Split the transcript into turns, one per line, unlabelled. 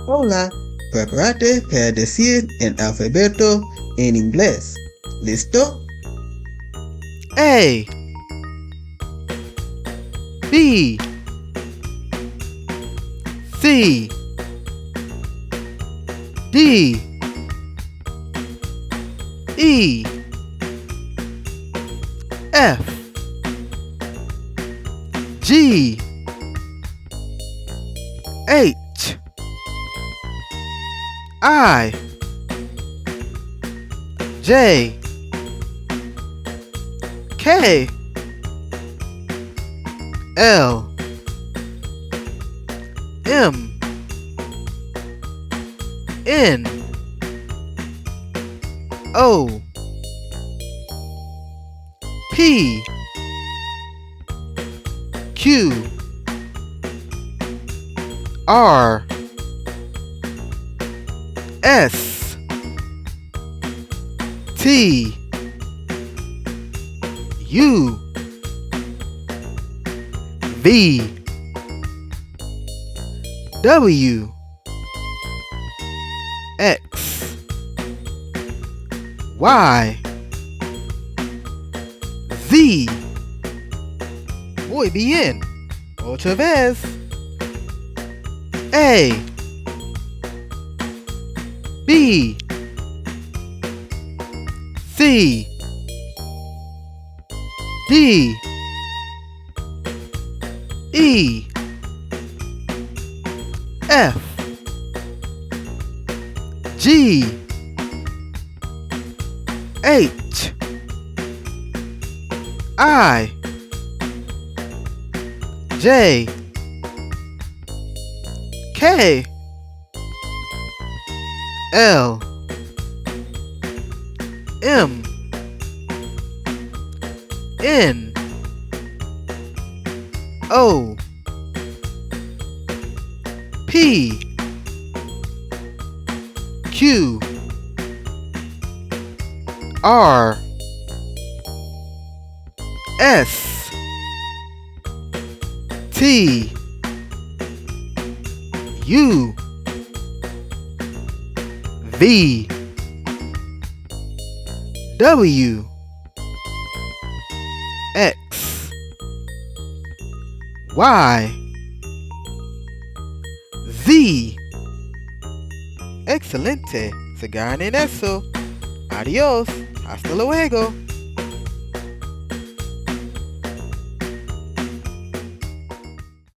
Hola, prepárate para decir el alfabeto en inglés. ¿Listo?
A, B, C, D, E, F, G, H, I, J, K, L, M, N, O, P, Q, R, S, T, U, V, W, X, Y, Z. Muy bien. Otra vez. A, B, C, D, E, F, G, H, I, J, K, L, M, N, O, P, Q, R, S, T, U, V, W, X, Y, Z. Excelente. Se ganen eso. Adiós. Hasta luego.